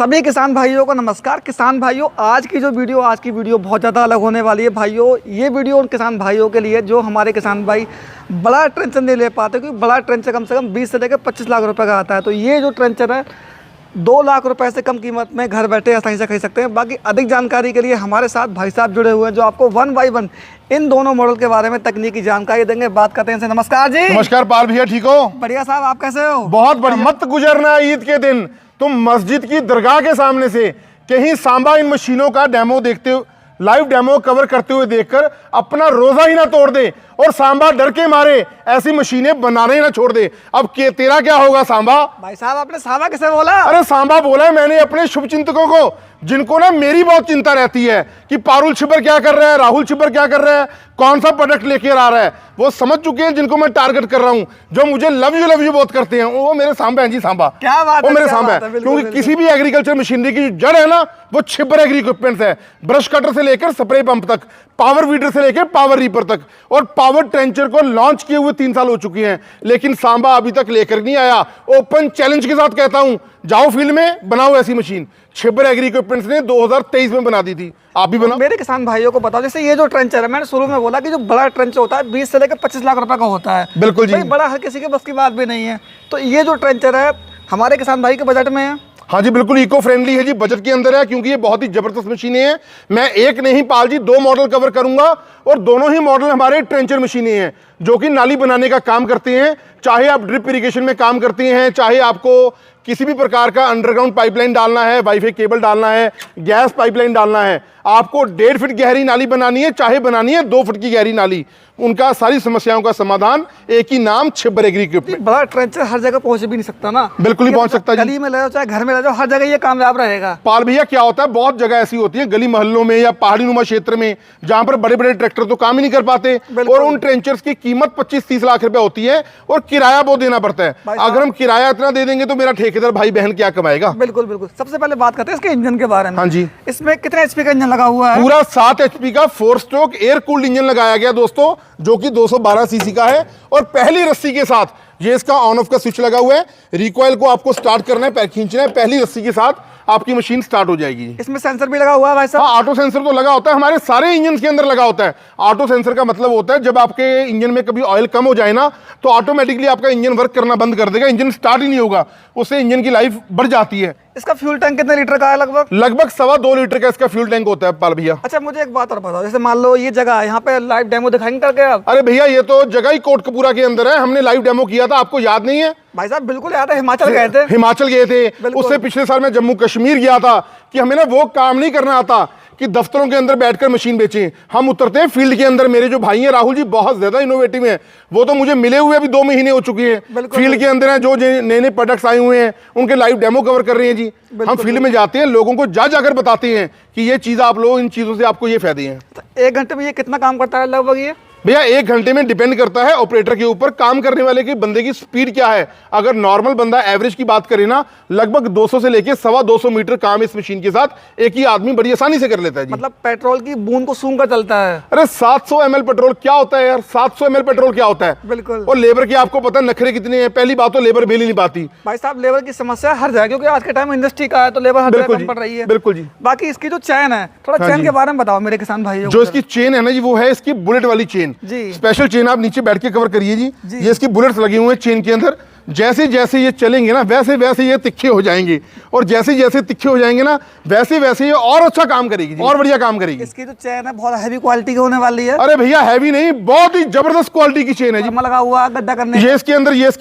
सभी किसान भाइयों को नमस्कार। किसान भाइयों, आज की वीडियो बहुत ज़्यादा अलग होने वाली है भाइयों। ये वीडियो उन किसान भाइयों के लिए जो हमारे किसान भाई बड़ा ट्रेंचर नहीं ले पाते, क्योंकि बड़ा ट्रेंचर कम से कम 20 से लेकर 25 लाख रुपए का आता है। तो ये जो ट्रेंचर है 2 लाख रुपए से कम कीमत में घर बैठे आसानी से खरीद सकते हैं। बाकी अधिक जानकारी के लिए हमारे साथ भाई साहब जुड़े हुए हैं जो आपको 1 बाय 1 इन दोनों मॉडल के बारे में तकनीकी जानकारी देंगे। बात करते हैं इनसे। नमस्कार जी। नमस्कार पाल भैया, ठीक हो? बढ़िया साहब, आप कैसे हो? बहुत बढ़िया। मत गुजरना ईद के दिन तुम मस्जिद की दरगाह के सामने से कहीं सांबा इन मशीनों का डेमो देखते हो, लाइव डेमो कवर करते हुए देखकर अपना रोजा ही ना तोड़ दे और सांबा डर के मारे ऐसी मशीनें बनाने ही ना छोड़ दे। अब तेरा क्या होगा सांबा? भाई साहब, आपने सांबा कैसे बोला? अरे सांबा बोला है मैंने अपने शुभ चिंतकों को, जिनको ना मेरी बहुत चिंता रहती है कि पारुल छिबर क्या कर रहा है, राहुल छिबर क्या कर रहा है, कौन सा प्रोडक्ट लेकर आ रहा है। वो समझ चुके हैं जिनको मैं टारगेट कर रहा हूं, जो मुझे लव यू बहुत करते हैं, वो मेरे सांबा हैं जी। सांबा क्या बात वो है, मेरे क्या सांबा बात है, है, क्योंकि बिल्कुल, किसी भी एग्रीकल्चर मशीनरी की जड़ है ना, वो छिबर एग्री इक्विपमेंट्स है। ब्रश कटर से लेकर स्प्रे पंप तक, पावर वीडर से लेकर पावर रीपर तक, और पावर ट्रेंचर को लॉन्च किए हुए 3 साल हो चुके हैं, लेकिन सांबा अभी तक लेकर नहीं आया। ओपन चैलेंज के साथ कहता हूं, जाओ फील्ड में बनाओ ऐसी मशीन। छिबर एग्री इक्विपमेंट्स ने 2023 में बना दी थी, आप भी बनाओ। मेरे किसान भाइयों को बताओ, जैसे ये जो ट्रेंचर है, मैंने शुरू में बोला कि जो बड़ा ट्रेंचर होता है 20 से लेकर 25 लाख रुपए का होता है। बिल्कुल जी। भाई बड़ा हर किसी के बस की बात भी नहीं है। तो ये जो ट्रेंचर है हमारे किसान भाई के बजट में है। हाँ जी, बिल्कुल इको फ्रेंडली है जी, बजट के अंदर है, क्योंकि ये बहुत ही जबरदस्त मशीनें हैं। मैं एक नहीं पाल जी 2 मॉडल कवर करूंगा, और दोनों ही मॉडल हमारे ट्रेंचर मशीनें हैं जो कि नाली बनाने का काम करते हैं। चाहे आप ड्रिप इरिगेशन में काम करते हैं, चाहे आपको किसी भी प्रकार का अंडरग्राउंड पाइपलाइन डालना है, वाईफाई केबल डालना है, गैस पाइपलाइन डालना है, आपको 1.5 फीट गहरी नाली बनानी है, चाहे बनानी है 2 फीट की गहरी नाली, उनका सारी समस्याओं का समाधान एक ही नाम, छिबर एग्री इक्विपमेंट। बड़ा ट्रेंचर हर जगह पहुंच भी नहीं सकता ना। बिल्कुल नहीं पहुंच सकता जी। गली में ले जाओ चाहे घर में ले जाओ, हर जगह ये कामयाब रहेगा। पाल भैया क्या होता है, बहुत जगह ऐसी होती है गली मोहल्लों में या पहाड़ी नुमा क्षेत्र में, जहां पर बड़े बड़े ट्रैक्टर तो काम ही नहीं कर पाते, और उन ट्रेंचर्स की कीमत 25-30 लाख रुपए होती है, और किराया बहुत देना पड़ता है। अगर हम किराया इतना दे देंगे तो मेरा ठेकेदार भाई बहन क्या कमाएगा? बिल्कुल बिल्कुल। सबसे पहले बात करते हैं इसके इंजन के बारे में। हाँ जी। इसमें कितने एचपी का इंजन लगा हुआ है? पूरा 7 एचपी का 4 स्ट्रोक एयर कूल्ड इंजन लगाया गया दोस्तों, जो कि 212 सीसी का है, और पहली रस्सी के साथ ये इसका ऑन ऑफ का स्विच लगा हुआ है। रिकॉइल को आपको स्टार्ट करना है, पैर खींचना है, पहली रस्सी के साथ आपकी मशीन स्टार्ट हो जाएगी। इसमें सेंसर भी लगा हुआ है भाई साहब? हाँ, ऑटो सेंसर तो लगा होता है, हमारे सारे इंजन के अंदर लगा होता है। ऑटो सेंसर का मतलब होता है जब आपके इंजन में कभी ऑयल कम हो जाए ना, तो ऑटोमेटिकली आपका इंजन वर्क करना बंद कर देगा, इंजन स्टार्ट ही नहीं होगा, उससे इंजन की लाइफ बढ़ जाती है। इसका फ्यूल टैंक कितने लीटर का है? लगभग 2.25 लीटर का इसका फ्यूल टैंक होता है पाल भैया। अच्छा, मुझे एक बात और बताओ, जैसे मान लो ये जगह है, यहाँ पे लाइव डेमो दिखाएंगे करके आप? अरे भैया, ये तो जगह ही कोटकपूरा के अंदर है, हमने लाइव डेमो किया था, आपको याद नहीं है? भाई साहब बिल्कुल याद है, हिमाचल गए थे। हिमाचल गए थे, उससे पिछले साल मैं जम्मू कश्मीर गया था, कि हमें ना वो काम नहीं करना आता कि दफ्तरों के अंदर बैठकर मशीन बेचें। हम उतरते हैं फील्ड के अंदर। मेरे जो भाई हैं राहुल जी बहुत ज्यादा इनोवेटिव हैं, वो तो मुझे मिले हुए अभी 2 महीने हो चुके हैं, फील्ड के अंदर हैं, जो नए नए प्रोडक्ट्स आए हुए हैं उनके लाइव डेमो कवर कर रहे हैं जी। हम फील्ड में जाते हैं, लोगों को जाकर बताते हैं कि ये चीज आप लो, इन चीजों से आपको ये फायदे हैं। 1 घंटे में ये कितना काम करता है लगभग ये? भैया 1 घंटे में डिपेंड करता है ऑपरेटर के ऊपर, काम करने वाले की बंदे की स्पीड क्या है। अगर नॉर्मल बंदा एवरेज की बात करे ना, लगभग 200 से लेके 225 मीटर काम इस मशीन के साथ एक ही आदमी बड़ी आसानी से कर लेता है जी। मतलब पेट्रोल की बूंद को सूंघ कर चलता है। अरे 700 ml पेट्रोल क्या होता है यार? 700 ml पेट्रोल क्या होता है? बिल्कुल। और लेबर के आपको पता नखरे कितने हैं। पहली बात तो लेबर मिल ही नहीं पाती भाई साहब, लेबर की समस्या हर जगह, क्योंकि आज के टाइम इंडस्ट्री का है तो लेबर हर जगह कम पड़ रही है। बिल्कुल जी। बाकी इसकी जो चैन है, थोड़ा चैन के बारे में बताओ मेरे किसान भाइयों। जो इसकी चेन है ना जी, वो है इसकी बुलेट वाली चेन जी। स्पेशल चेन, आप नीचे बैठ के कवर करिए जी। ये इसकी बुलेट्स लगे हुए हैं चेन के अंदर। जैसे जैसे ये चलेंगे ना, वैसे वैसे ये तिखे हो जाएंगे, और जैसे जैसे तिखे हो जाएंगे ना, वैसे वैसे ये और अच्छा काम करेगी जी, और बढ़िया काम करेगी। इसकी जो चेन है बहुत हैवी क्वालिटी की होने वाली है। अरे भैया हैवी नहीं, बहुत ही जबरदस्त क्वालिटी की चेन है जी। लगा हुआ गड्ढा करने। ये इसके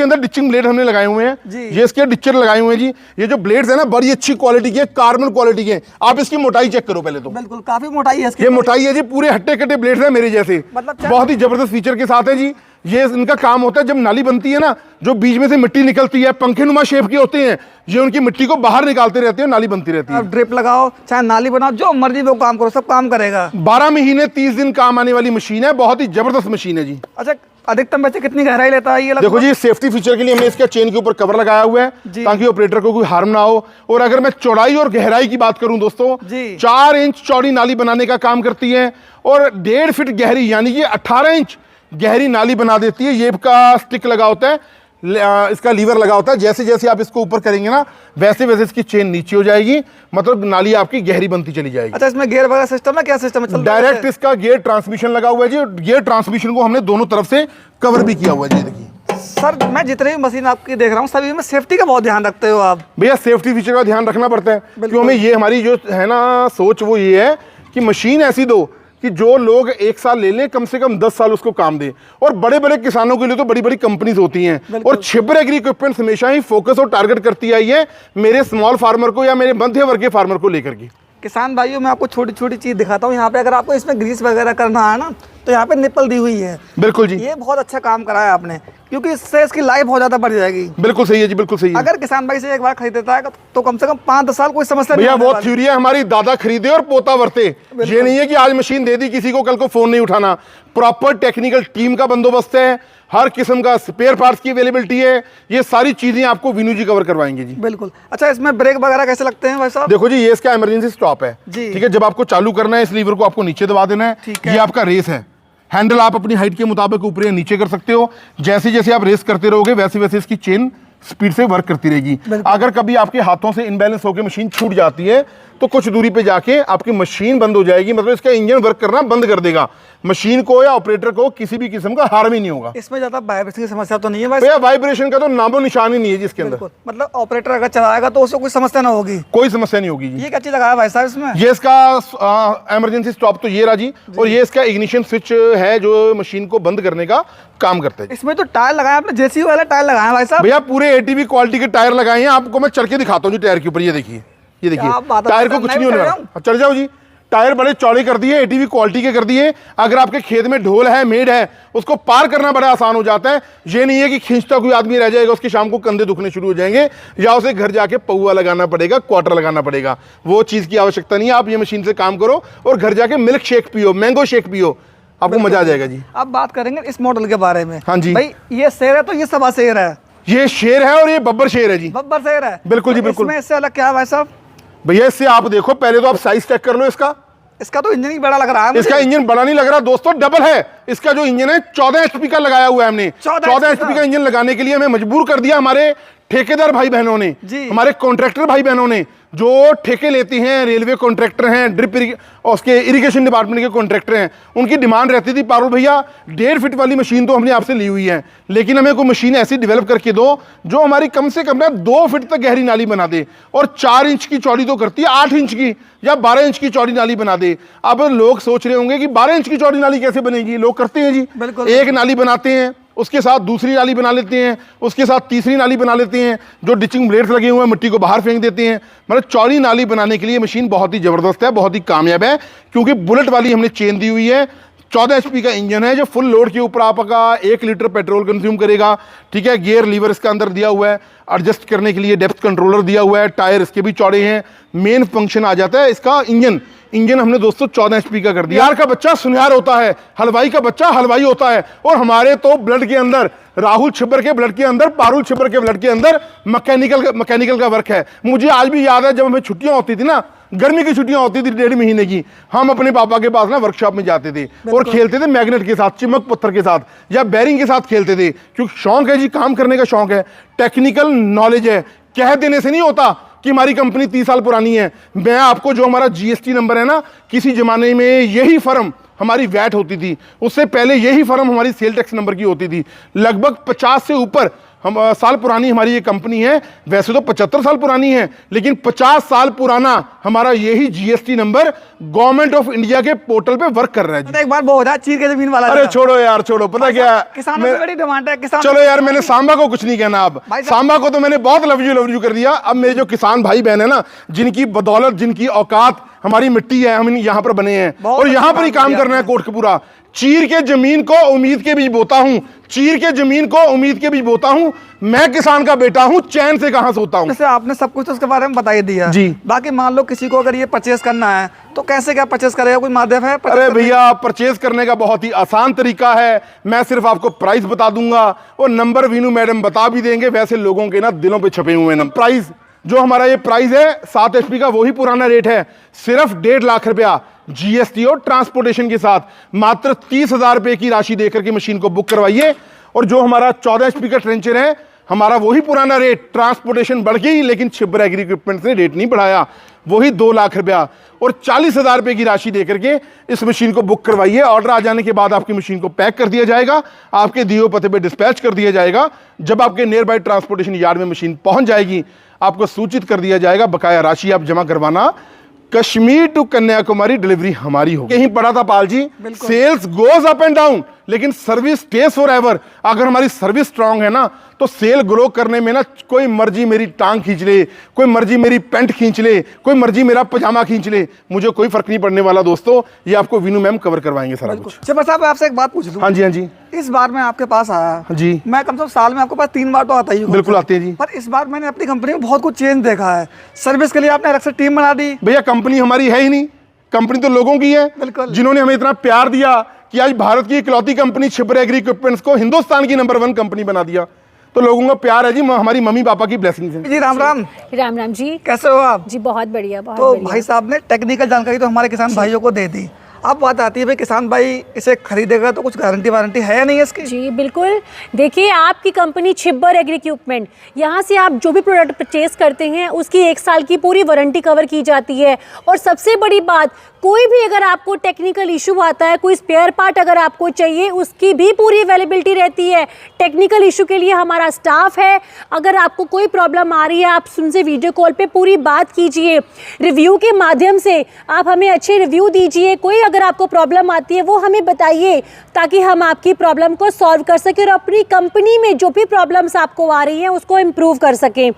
अंदर डिचिंग ब्लेड हमने लगाए हुए हैं जी। ये इसके डिचर लगाए हुए हैं जी। ये जो ब्लेड्स है ना, बड़ी अच्छी क्वालिटी के, कार्बन क्वालिटी के। आप इसकी मोटाई चेक करो पहले तो। बिल्कुल, काफी मोटाई है इसकी। ये मोटाई है जी, पूरे हट्टे कट्टे ब्लेड्स है मेरे जैसे, मतलब बहुत ही जबरदस्त फीचर के साथ है जी। ये इनका काम होता है, जब नाली बनती है ना, जो बीच में से मिट्टी निकलती है, पंखे नुमा शेप के होते हैं, ये उनकी मिट्टी को बाहर निकालते रहते हैं, नाली बनती रहती है। अब ड्रिप लगाओ चाहे नाली बनाओ, जो मर्जी वो काम करो, सब काम करेगा। 12 महीने 30 दिन काम आने वाली मशीन है, बहुत ही जबरदस्त मशीन है जी। अच्छा, अधिकतम वैसे कितनी गहराई लेता है ये? देखो जी, सेफ्टी फीचर के लिए हमने इसके चेन के ऊपर कवर लगाया हुआ है, ताकि ऑपरेटर को कोई हार्म ना हो। और अगर मैं चौड़ाई और गहराई की बात करूं दोस्तों, 4 इंच चौड़ी नाली बनाने का काम करती है, और 1.5 फीट गहरी यानी कि 18 इंच गहरी नाली बना देती है। ये का स्टिक लगा होता है, इसका लीवर लगा होता है, जैसे जैसे आप इसको ऊपर करेंगे ना वैसे वैसे इसकी चेन नीचे हो जाएगी, मतलब नाली आपकी गहरी बनती चली जाएगी। अच्छा, इसमें गियर वगैरह सिस्टम है, क्या सिस्टम है? डायरेक्ट इसका गियर ट्रांसमिशन लगा हुआ है जी। गियर ट्रांसमिशन को हमने दोनों तरफ से कवर भी किया हुआ है जी। देखिए सर, मैं जितनी भी मशीन आपकी देख रहा हूँ सभी में सेफ्टी का बहुत ध्यान रखते हो आप। भैया सेफ्टी फीचर का ध्यान रखना पड़ता है, क्यों हमें ये हमारी जो है ना सोच वो ये है कि मशीन ऐसी दो कि जो लोग 1 साल ले लें, कम से कम 10 साल उसको काम दे। और बड़े बड़े किसानों के लिए तो बड़ी बड़ी कंपनीज होती हैं, और छिबर एग्री इक्विपमेंट्स हमेशा ही फोकस और टारगेट करती आई है मेरे स्मॉल फार्मर को या मेरे मध्य वर्ग के फार्मर को लेकर के। किसान भाइयों, मैं आपको छोटी छोटी चीज़ दिखाता हूँ। यहाँ पे अगर आपको इसमें ग्रीस वगैरह करना है ना, तो यहाँ पे निप्पल दी हुई है। बिल्कुल जी, ये बहुत अच्छा काम करा है आपने, क्योंकि इससे इसकी लाइफ बहुत ज़्यादा बढ़ जाएगी। बिल्कुल सही है जी, बिल्कुल सही है। अगर किसान भाई से एक बार खरीद देता है तो कम से कम 5-10 साल कोई समस्या नहीं भैया होने बहुत वाली। थ्योरी है हमारी, दादा खरीदे और पोता वरते। ये नहीं है कि आज मशीन दे दी किसी को कल को फोन नहीं उठाना। प्रॉपर टेक्निकल टीम का बंदोबस्त है, हर किस्म का स्पेयर पार्ट्स की अवेलेबिलिटी है, ये सारी चीजें आपको विनू जी कवर करवाएंगे जी। बिल्कुल। अच्छा, इसमें ब्रेक वगैरह कैसे लगते हैं भाई साहब? देखो जी, ये इसका इमरजेंसी स्टॉप है जी। ठीक है। जब आपको चालू करना है इस लीवर को आपको नीचे दबा देना है, ये आपका रेस है। हैंडल आप अपनी हाइट के मुताबिक ऊपर या नीचे कर सकते हो। जैसे जैसे आप रेस करते रहोगे वैसे वैसे इसकी चेन स्पीड से वर्क करती रहेगी। अगर कभी आपके हाथों से इनबैलेंस होकर मशीन छूट जाती है तो कुछ दूरी पे जाके आपकी मशीन बंद हो जाएगी, मतलब इसका इंजन वर्क करना बंद कर देगा। मशीन को या ऑपरेटर को किसी भी किस्म का हार्म ही नहीं होगा। इसमें ज्यादा वाइब्रेशन की समस्या तो नहीं है भाई? भैया वाइब्रेशन का तो नामो निशान ही नहीं है जिसके अंदर। मतलब ऑपरेटर अगर चलाएगा तो उससे कोई समस्या ना होगी? कोई समस्या नहीं होगी जी। ये क्या चीज लगाया भाई साहब इसमें? ये इसका इमरजेंसी स्टॉप तो ये रहा जी, और ये इसका इग्निशन स्विच है जो मशीन को बंद करने का काम करता है। इसमें तो टायर लगाया आपने, जेसीबी वाला टायर लगाया भाई साहब? भैया पूरे एटीवी क्वालिटी के टायर लगाए हैं, आपको मैं चढ़ के दिखाता हूँ जी टायर के ऊपर। ये देखिए, ये देखिए टायर को कुछ नहीं होने वाला। चढ़ जाओ जी। टायर बड़े चौड़े कर दिए, एटीवी क्वालिटी के कर दिए। अगर आपके खेत में ढोल है, मेड़ है, उसको पार करना बड़ा आसान हो जाता है। ये नहीं है कि खींचता कोई आदमी रह जाएगा, उसके शाम को कंधे दुखने शुरू हो जाएंगे, या उसे घर जाके पौआ लगाना पड़ेगा, क्वार्टर लगाना पड़ेगा। वो चीज़ की आवश्यकता नहीं है। आप ये मशीन से काम करो और घर जाके मिल्क शेक पियो, मैंगो शेक पियो, आपको मजा आ जाएगा जी। अब बात करेंगे इस मॉडल के बारे में। हाँ जी भाई, ये शेर है तो ये सवा शेर है? ये शेर है और ये बब्बर शेर है जी। बब्बर शेर है? बिल्कुल जी, बिल्कुल। इसमें इससे अलग क्या है भाई साहब? भैया इससे आप देखो, पहले तो आप साइज चेक कर लो इसका। इसका तो इंजन ही बड़ा लग रहा है मुझे। इसका इंजन बड़ा नहीं लग रहा दोस्तों, डबल है। इसका जो इंजन है 14 एचपी का लगाया हुआ है हमने। 14 एचपी का इंजन लगाने के लिए हमें मजबूर कर दिया हमारे ठेकेदार भाई बहनों ने, हमारे कॉन्ट्रैक्टर भाई बहनों ने, जो ठेके लेती हैं, रेलवे कॉन्ट्रैक्टर हैं, ड्रिप और उसके इरिगेशन डिपार्टमेंट के कॉन्ट्रैक्टर हैं। उनकी डिमांड रहती थी, पारुल भैया 1.5 फीट वाली मशीन तो हमने आपसे ली हुई है, लेकिन हमें कोई मशीन ऐसी डेवलप करके दो जो हमारी कम से कम ना 2 फीट तक गहरी नाली बना दे, और 4 इंच की चौड़ी तो करती है, 8 इंच की या 12 इंच की चौड़ी नाली बना दे। अब लोग सोच रहे होंगे कि 12 इंच की चौड़ी नाली कैसे बनेगी? लोग करते हैं जी, एक नाली बनाते हैं, उसके साथ दूसरी नाली बना लेते हैं, उसके साथ तीसरी नाली बना लेते हैं, जो डिचिंग ब्लेड्स लगे हुए हैं मिट्टी को बाहर फेंक देते हैं। मतलब चौड़ी नाली बनाने के लिए मशीन बहुत ही ज़बरदस्त है, बहुत ही कामयाब है, क्योंकि बुलेट वाली हमने चेन दी हुई है। 14 एचपी का इंजन है जो फुल लोड के ऊपर आपका 1 लीटर पेट्रोल कंज्यूम करेगा। ठीक है, गियर लीवर इसका अंदर दिया हुआ है, एडजस्ट करने के लिए डेप्थ कंट्रोलर दिया हुआ है, टायर इसके भी चौड़े हैं। मेन फंक्शन आ जाता है इसका इंजन हमने दोस्तों 14 एचपी का कर दिया। यार का बच्चा सुनिहार होता है, हलवाई का बच्चा हलवाई होता है, और हमारे तो ब्लड के अंदर, राहुल छिब्बर के ब्लड के अंदर, पारुल छिब्बर के ब्लड के अंदर मैकेनिकल का वर्क है। मुझे आज भी याद है जब हमें छुट्टियां होती थी ना, गर्मी की छुट्टियां होती थी 1.5 महीने की, हम अपने पापा के पास ना वर्कशॉप में जाते थे और खेलते थे मैग्नेट के साथ, चिमक पत्थर के साथ या बैरिंग के साथ खेलते थे, क्योंकि शौक है जी, काम करने का शौक है, टेक्निकल नॉलेज है। कह देने से नहीं होता कि हमारी कंपनी 30 साल पुरानी है। मैं आपको जो हमारा जीएसटी नंबर है ना, किसी जमाने में यही फर्म हमारी वैट होती थी, उससे पहले यही फर्म हमारी सेल टैक्स नंबर की होती थी। लगभग 50 से ऊपर साल पुरानी हमारी ये कंपनी है। वैसे तो 75 साल पुरानी है, लेकिन 50 साल पुराना हमारा यही GST number government of India के पोर्टल पे वर्क कर रहा है जी। एक बार बहुत चीर के जमीन वाला। अरे छोड़ो यार, छोड़ो, पता क्या किसानों की बड़ी डिमांड है। चलो यार, मैंने सांबा को कुछ नहीं कहना। अब सांबा को तो मैंने बहुत लव यू कर दिया। अब मेरे जो किसान भाई बहन है ना, जिनकी बदौलत, जिनकी औकात हमारी मिट्टी है, हम यहाँ पर बने हैं और यहाँ पर ही काम करना है कोटकपूरा। चीर के जमीन को उम्मीद के बीज बोता हूं, चीर के जमीन को उम्मीद के बीज बोता हूं। मैं किसान का बेटा हूं, चैन से कहां सोता हूं। जैसे आपने सब कुछ तो उसके बारे में बता ही दिया जी। बाकी मान लो किसी को अगर ये परचेस करना है तो कैसे क्या परचेस करेगा? कोई माध्यम है? अरे भैया, परचेज करने का बहुत ही आसान तरीका है। मैं सिर्फ आपको प्राइस बता दूंगा और नंबर वीनू मैडम बता भी देंगे। वैसे लोगों के ना दिलों पे छपे हुए हैं प्राइस। जो हमारा ये प्राइस है 7 एचपी का, वही पुराना रेट है, सिर्फ 1.5 लाख रुपया जीएसटी और ट्रांसपोर्टेशन के साथ। मात्र 30,000 रुपए की राशि देकर के मशीन को बुक करवाइए। और जो हमारा 14 एचपी का ट्रेंचर है हमारा वही पुराना रेट, ट्रांसपोर्टेशन बढ़ गई लेकिन छिब्बर एग्री इक्विपमेंट्स ने रेट नहीं बढ़ाया, वही 2 लाख रुपया और 40,000 रुपये की राशि दे करके इस मशीन को बुक करवाइए। ऑर्डर आ जाने के बाद आपकी मशीन को पैक कर दिया जाएगा, आपके दिए हुए पते पे डिस्पैच कर दिया जाएगा। जब आपके नियर बाई ट्रांसपोर्टेशन यार्ड में मशीन पहुंच जाएगी, आपको सूचित कर दिया जाएगा, बकाया राशि आप जमा करवाना। कश्मीर टू कन्याकुमारी डिलीवरी हमारी होगी। यहीं पढ़ा था Paul ji, sales goes up and down लेकिन सर्विस स्टेज फॉर एवर। अगर हमारी सर्विस स्ट्रांग है ना तो सेल ग्रो करने में ना कोई मर्जी मेरी टांग खींच ले, कोई मर्जी मेरी पैंट खींच ले, कोई मर्जी मेरा पजामा खींच ले, मुझे कोई फर्क नहीं पड़ने वाला दोस्तों। ये आपको विनू मैम कवर करवाएंगे सारा कुछ। छिब्बर साहब आपसे एक बात पूछ लूं। हाँ जी, हाँ जी। इस बार मैं आपके पास आया जी, मैं कम से कम साल में आपके पास 3 बार तो आता ही हूं। बिल्कुल आते हैं जी। पर इस बार मैंने अपनी कंपनी में बहुत कुछ चेंज देखा है। सर्विस के लिए आपने अलग से टीम बना दी। भैया कंपनी हमारी है ही नहीं, कंपनी तो लोगों की है, बिल्कुल। जिन्होंने हमें इतना प्यार दिया कि आज भारत की इकलौती कंपनी छिब्बर एग्री इक्विपमेंट्स को हिंदुस्तान की नंबर 1 कंपनी बना दिया। तो लोगों का प्यार है जी, हमारी मम्मी पापा की ब्लेसिंग्स हैं जी। राम राम। राम राम जी। कैसे हो आप? जी बहुत बढ़िया, बहुत तो बढ़िया। भाई साहब ने टेक्निकल जानकारी तो हमारे किसान भाइयों को दे दी। अब बात आती है भाई किसान भाई इसे खरीदेगा तो कुछ गारंटी वारंटी है या नहीं है इसकी? जी बिल्कुल। देखिए आपकी कंपनी छिब्बर एग्री इक्विपमेंट, यहाँ से आप जो भी प्रोडक्ट परचेज करते हैं उसकी 1 साल की पूरी वारंटी कवर की जाती है। और सबसे बड़ी बात, कोई भी अगर आपको टेक्निकल इशू आता है, कोई स्पेयर पार्ट अगर आपको चाहिए, उसकी भी पूरी अवेलेबिलिटी रहती है। टेक्निकल इशू के लिए हमारा स्टाफ है। अगर आपको कोई प्रॉब्लम आ रही है, आप उनसे वीडियो कॉल पे पूरी बात कीजिए, रिव्यू के माध्यम से आप हमें अच्छे रिव्यू दीजिए। कोई अगर आपको प्रॉब्लम आती है वो हमें बताइए ताकि हम आपकी प्रॉब्लम को सॉल्व कर सकें और अपनी कंपनी में जो भी प्रॉब्लम्स आपको आ रही हैं उसको इम्प्रूव कर सकें।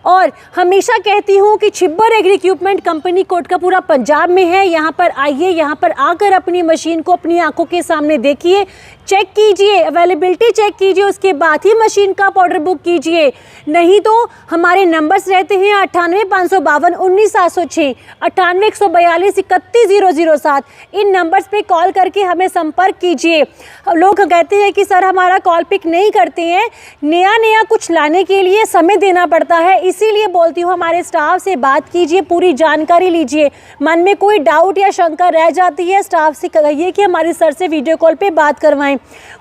और हमेशा कहती हूँ कि Chhibber agri equipment company Kotkapura Punjab में है। यहाँ पर आइए, यहाँ पर आकर अपनी मशीन को अपनी आंखों के सामने देखिए, चेक कीजिए, अवेलेबिलिटी चेक कीजिए, उसके बाद ही मशीन का ऑर्डर बुक कीजिए। नहीं तो हमारे नंबर्स रहते हैं 98 552 19 706, 98 142 31 007। इन नंबर्स पे कॉल करके हमें संपर्क कीजिए। लोग कहते हैं कि सर हमारा कॉल पिक नहीं करते हैं। नया कुछ लाने के लिए समय देना पड़ता है, इसीलिए बोलती हूँ हमारे स्टाफ से बात कीजिए, पूरी जानकारी लीजिए। मन में कोई डाउट या शंका रह जाती है, स्टाफ से कहिए कि हमारे सर से वीडियो कॉल पे बात करवाएं।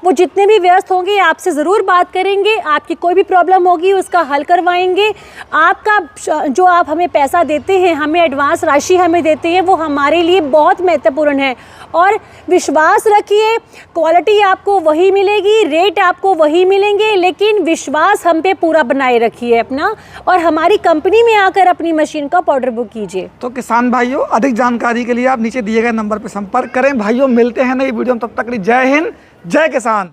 वो जितने भी व्यस्त होंगे आपसे ज़रूर बात करेंगे, आपकी कोई भी प्रॉब्लम होगी उसका हल करवाएंगे। आपका जो आप हमें पैसा देते हैं, हमें एडवांस राशि हमें देते हैं, वो हमारे लिए बहुत महत्वपूर्ण है। और विश्वास रखिए, क्वालिटी आपको वही मिलेगी, रेट आपको वही मिलेंगे, लेकिन विश्वास हम पे पूरा बनाए रखिए अपना, और हमारी कंपनी में आकर अपनी मशीन का ऑर्डर बुक कीजिए। तो किसान भाइयों, अधिक जानकारी के लिए आप नीचे दिए गए नंबर पर संपर्क करें। भाइयों मिलते हैं नई वीडियो में, तब तक के लिए जय हिंद, जय किसान।